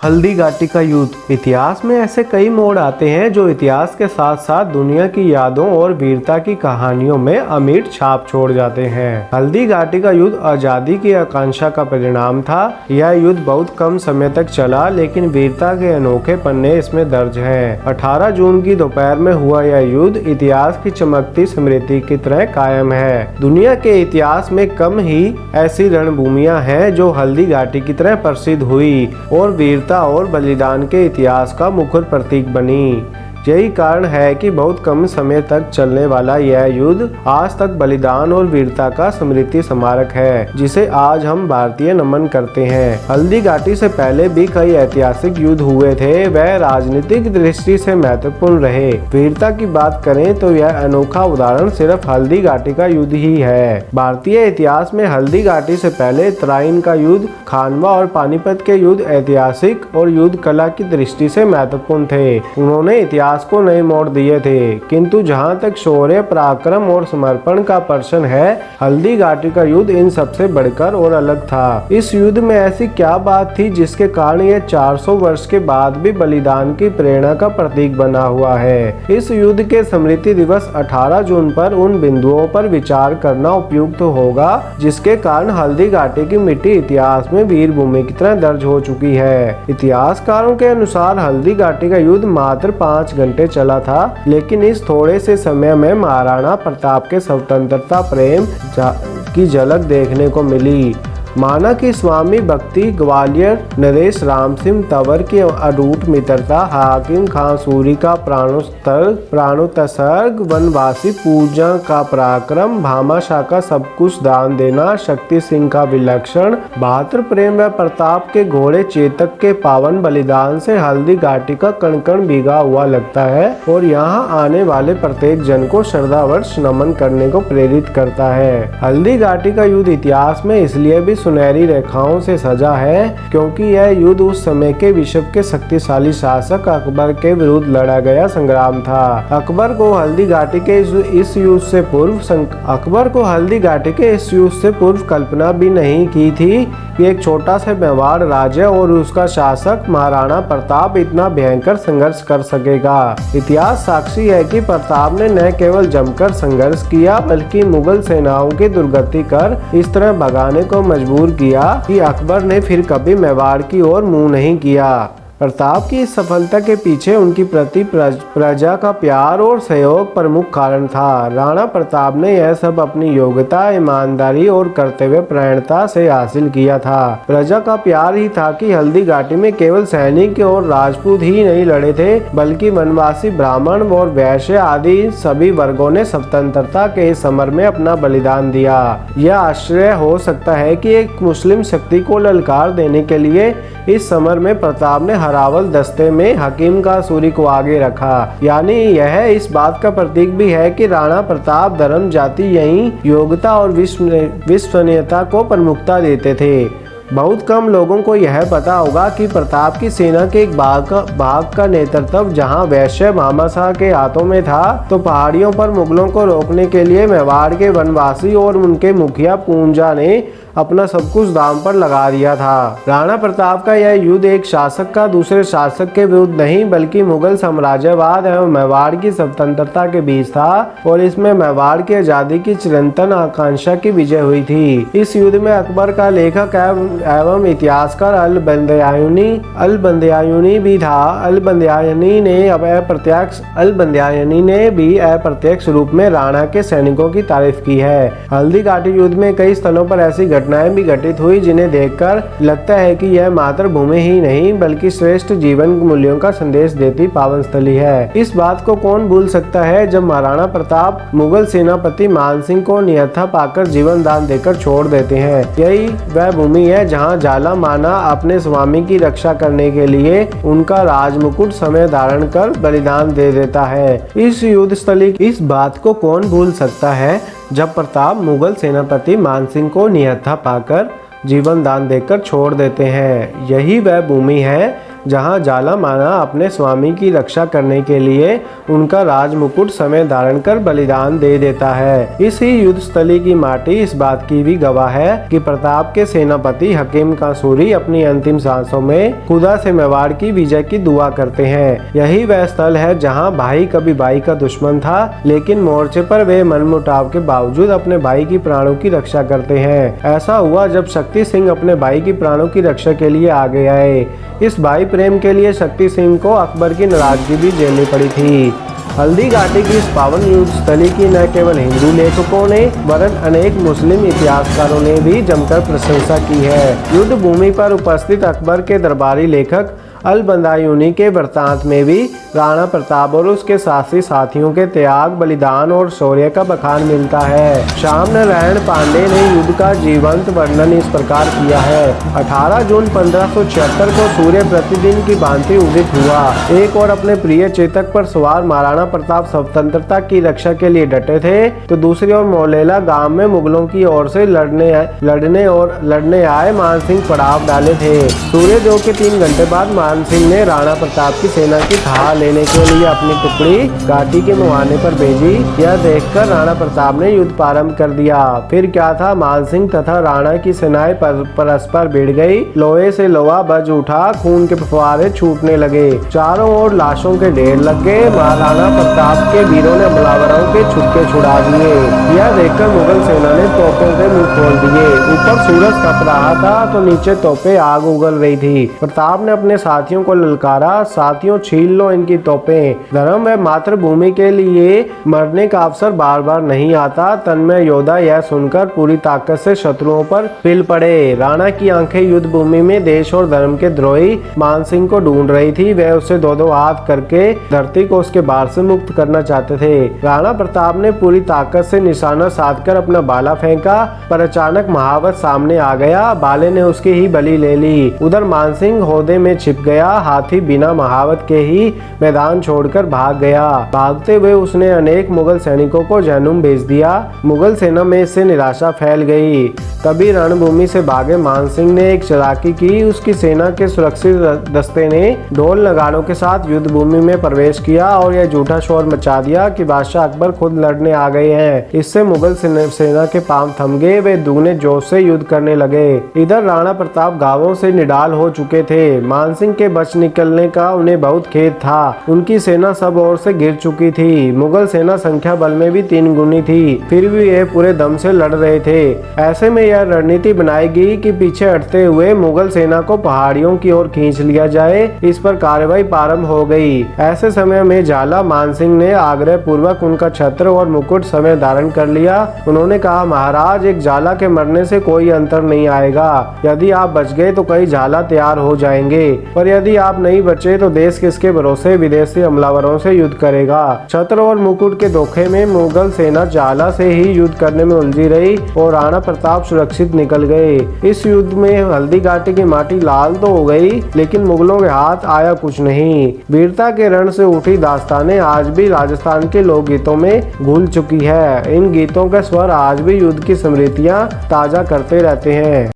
हल्दी घाटी का युद्ध। इतिहास में ऐसे कई मोड़ आते हैं जो इतिहास के साथ साथ दुनिया की यादों और वीरता की कहानियों में अमिट छाप छोड़ जाते हैं। हल्दी घाटी का युद्ध आजादी की आकांक्षा का परिणाम था। यह युद्ध बहुत कम समय तक चला, लेकिन वीरता के अनोखे पन्ने इसमें दर्ज हैं। 18 जून की दोपहर में हुआ यह युद्ध इतिहास की चमकती स्मृति की तरह कायम है। दुनिया के इतिहास में कम ही ऐसी रणभूमियां हैं जो हल्दी घाटी की तरह प्रसिद्ध हुई और वीरता और बलिदान के इतिहास का मुखर प्रतीक बनी। यही कारण है कि बहुत कम समय तक चलने वाला यह युद्ध आज तक बलिदान और वीरता का स्मृति स्मारक है, जिसे आज हम भारतीय नमन करते हैं। हल्दी घाटी से पहले भी कई ऐतिहासिक युद्ध हुए थे, वह राजनीतिक दृष्टि से महत्वपूर्ण रहे। वीरता की बात करें तो यह अनोखा उदाहरण सिर्फ हल्दी घाटी का युद्ध ही है। भारतीय इतिहास में हल्दी घाटी से पहले तराइन का युद्ध, खानवा और पानीपत के युद्ध ऐतिहासिक और युद्ध कला की दृष्टि से महत्वपूर्ण थे। उन्होंने इतिहास को नए मोड़ दिए थे, किंतु जहां तक शौर्य, पराक्रम और समर्पण का प्रश्न है, हल्दी घाटी का युद्ध इन सबसे बढ़कर और अलग था। इस युद्ध में ऐसी क्या बात थी जिसके कारण यह 400 वर्ष के बाद भी बलिदान की प्रेरणा का प्रतीक बना हुआ है। इस युद्ध के स्मृति दिवस 18 जून पर उन बिंदुओं पर विचार करना उपयुक्त होगा जिसके कारण हल्दी घाटी की मिट्टी इतिहास में वीर भूमि की तरह दर्ज हो चुकी है। इतिहासकारों के अनुसार हल्दी घाटी का युद्ध मात्र 5 घंटे चला था, लेकिन इस थोड़े से समय में महाराणा प्रताप के स्वतंत्रता प्रेम की झलक देखने को मिली। माना कि स्वामी भक्ति, ग्वालियर नरेश राम सिंह तंवर की अटूट मित्रता, हाकिम खां सूरी का प्राणोत्सर्ग, वनवासी पूजा का पराक्रम, भामाशाह का सब कुछ दान देना, शक्ति सिंह का विलक्षण बहादुर प्रेम व प्रताप के घोड़े चेतक के पावन बलिदान से हल्दी घाटी का कण कण भीगा हुआ लगता है और यहाँ आने वाले प्रत्येक जन को श्रद्धावश नमन करने को प्रेरित करता है। हल्दी घाटी का युद्ध इतिहास में इसलिए भी सुनहरी रेखाओं से सजा है क्योंकि यह युद्ध उस समय के विश्व के शक्तिशाली शासक अकबर के विरुद्ध लड़ा गया संग्राम था। अकबर को हल्दी घाटी के इस युद्ध से पूर्व कल्पना भी नहीं की थी कि एक छोटा सा मेवाड़ राज्य और उसका शासक महाराणा प्रताप इतना भयंकर संघर्ष कर सकेगा। इतिहास साक्षी है कि प्रताप ने न केवल जमकर संघर्ष किया, बल्कि मुगल सेनाओं की दुर्गति कर इस तरह भगाने को मजबूर किया कि अकबर ने फिर कभी मेवाड़ की ओर मुंह नहीं किया। प्रताप की इस सफलता के पीछे उनकी प्रति प्रजा का प्यार और सहयोग प्रमुख कारण था। राणा प्रताप ने यह सब अपनी योग्यता, ईमानदारी और कर्तव्य परायणता से हासिल किया था। प्रजा का प्यार ही था कि हल्दी घाटी में केवल सैनिक और राजपूत ही नहीं लड़े थे, बल्कि वनवासी, ब्राह्मण और वैश्य आदि सभी वर्गों ने स्वतंत्रता के इस समर में अपना बलिदान दिया। यह आश्चर्य हो सकता है कि एक मुस्लिम शक्ति को ललकार देने के लिए इस समर में प्रताप ने हरावल दस्ते में हकीम खां सूरी को आगे रखा। यानी यह इस बात का प्रतीक भी है कि राणा प्रताप धर्म, जाति, यही योग्यता और विश्वसनीयता को प्रमुखता देते थे। बहुत कम लोगों को यह पता होगा कि प्रताप की सेना के एक भाग का नेतृत्व जहां वैश्य भामाशाह के हाथों में था, तो पहाड़ियों पर मुगलों को रोकने के लिए मेवाड़ के वनवासी और उनके मुखिया पूंजा ने अपना सब कुछ दांव पर लगा दिया था। राणा प्रताप का यह युद्ध एक शासक का दूसरे शासक के विरुद्ध नहीं, बल्कि मुगल साम्राज्यवाद एवं मेवाड़ की स्वतंत्रता के बीच था और इसमें मेवाड़ की आजादी की चिरंतन आकांक्षा की विजय हुई थी। इस युद्ध में अकबर का लेखक एवं इतिहासकार अल-बंदयानी भी था। अल-बंदयानी ने भी अप्रत्यक्ष रूप में राणा के सैनिकों की तारीफ की है। हल्दी घाटी युद्ध में कई स्थलों पर ऐसी घटनाएं भी घटित हुई जिन्हें देखकर लगता है कि यह मात्र भूमि ही नहीं बल्कि श्रेष्ठ जीवन मूल्यों का संदेश देती पावन स्थली है। इस बात को कौन भूल सकता है जब महाराणा प्रताप मुगल सेनापति मानसिंह को निहत्था पाकर जीवन दान देकर छोड़ देते हैं। यही वह भूमि है जहां जाला माना अपने स्वामी की रक्षा करने के लिए उनका राजमुकुट समय धारण कर बलिदान दे देता है। इस युद्ध स्थली इस बात को कौन भूल सकता है जब प्रताप मुगल सेनापति मानसिंह को निहत्था पाकर जीवन दान देकर छोड़ देते हैं। यही वह भूमि है जहां जाला माना अपने स्वामी की रक्षा करने के लिए उनका राज मुकुट समय धारण कर बलिदान दे देता है। इसी युद्ध स्थली की माटी इस बात की भी गवाह है कि प्रताप के सेनापति हकीम कासूरी अपनी अंतिम सांसों में खुदा से मेवाड़ की विजय की दुआ करते हैं। यही वह स्थल है जहां भाई कभी भाई का दुश्मन था, लेकिन मोर्चे पर वे मनमुटाव के बावजूद अपने भाई की प्राणों की रक्षा करते हैं। ऐसा हुआ जब शक्ति सिंह अपने भाई की प्राणों की रक्षा के लिए आगे आए। इस भाई प्रेम के लिए शक्ति सिंह को अकबर की नाराजगी भी झेलनी पड़ी थी। हल्दी घाटी की इस पावन युद्ध स्थली की न केवल हिंदू लेखकों ने वरन अनेक मुस्लिम इतिहासकारों ने भी जमकर प्रशंसा की है। युद्ध भूमि पर उपस्थित अकबर के दरबारी लेखक अल बदायूनी के वृत्तांत में भी राणा प्रताप और उसके साथी साथियों के त्याग, बलिदान और शौर्य का बखान मिलता है। श्याम नारायण पांडे ने युद्ध का जीवंत वर्णन इस प्रकार किया है। 18 जून 1576 को सूर्य प्रतिदिन की भांति उदित हुआ। एक और अपने प्रिय चेतक पर सवार महाराणा प्रताप स्वतंत्रता की रक्षा के लिए डटे थे, तो दूसरी ओर मोलेला गांव में मुगलों की ओर से लड़ने आए मानसिंह पड़ाव डाले थे। सूर्योदय के 3 घंटे बाद मानसिंह ने राणा प्रताप की सेना की थाह लेने के लिए अपनी टुकड़ी घाटी के मुहाने पर भेजी। यह देखकर राणा प्रताप ने युद्ध प्रारंभ कर दिया। फिर क्या था, मानसिंह तथा राणा की सेनाएं परस्पर भिड़ गई। लोहे से लोहा बज उठा, खून के फव्वारे छूटने लगे, चारों ओर लाशों के ढेर लग गए। महाराणा प्रताप के वीरों ने हमलावरों के छुटके छुड़ा दिए। यह देखकर मुगल सेना ने तोपों के मुंह खोल दिए। ऊपर सूरज तप रहा था तो नीचे तोपें आग उगल रही थी। प्रताप ने अपने साथियों को ललकारा, साथियों छीन लो इनकी तोपें। धर्म व मातृभूमि के लिए मरने का अवसर बार बार नहीं आता। तन्मय योद्धा यह सुनकर पूरी ताकत से शत्रुओं पर पिल पड़े। राणा की आंखें युद्ध भूमि में देश और धर्म के द्रोही मानसिंह को ढूंढ रही थी। वह उसे दो हाथ करके धरती को उसके भार से मुक्त करना चाहते थे। राणा प्रताप ने पूरी ताकत से निशाना साधकर अपना भाला फेंका, पर अचानक महावत सामने आ गया। भाले ने उसकी ही बलि ले ली। उधर मानसिंह होदे में छिप गया। हाथी बिना महावत के ही मैदान छोड़कर भाग गया। भागते हुए उसने अनेक मुगल सैनिकों को जहनुम भेज दिया। मुगल सेना में इससे निराशा फैल गई। तभी रणभूमि से भागे मानसिंह ने एक चलाकी की। उसकी सेना के सुरक्षित दस्ते ने ढोल नगाड़ों के साथ युद्ध भूमि में प्रवेश किया और यह झूठा शोर मचा दिया कि बादशाह अकबर खुद लड़ने आ गए हैं। इससे मुगल सेना के पांव थम गए। वे दुगने जोश से युद्ध करने लगे। इधर राणा प्रताप गांवों से निडाल हो चुके थे। मानसिंह के बच निकलने का उन्हें बहुत खेद था। उनकी सेना सब ओर से घिर चुकी थी। मुगल सेना संख्या बल में भी 3 गुनी थी, फिर भी ये पूरे दम से लड़ रहे थे। ऐसे में यह रणनीति बनाई गई कि पीछे हटते हुए मुगल सेना को पहाड़ियों की ओर खींच लिया जाए। इस पर कार्रवाई प्रारंभ हो गई। ऐसे समय में झाला मानसिंह ने आग्रह पूर्वक उनका छत्र और मुकुट समय धारण कर लिया। उन्होंने कहा, महाराज, एक झाला के मरने से कोई अंतर नहीं आएगा। यदि आप बच गए तो कई झाला तैयार हो जाएंगे, पर यदि आप नहीं बचे तो देश किसके भरोसे विदेशी हमलावरों से युद्ध करेगा। छत्र और मुकुट के धोखे में मुगल सेना झाला से ही युद्ध करने में उलझी रही और राणा प्रताप सुरक्षित निकल गए। इस युद्ध में हल्दी घाटी की माटी लाल तो हो गई, लेकिन मुगलों के हाथ आया कुछ नहीं। वीरता के रण से उठी दास्तानें आज भी राजस्थान के लोकगीतों में घुल चुकी है। इन गीतों के स्वर आज भी युद्ध की स्मृतियां ताजा करते रहते हैं।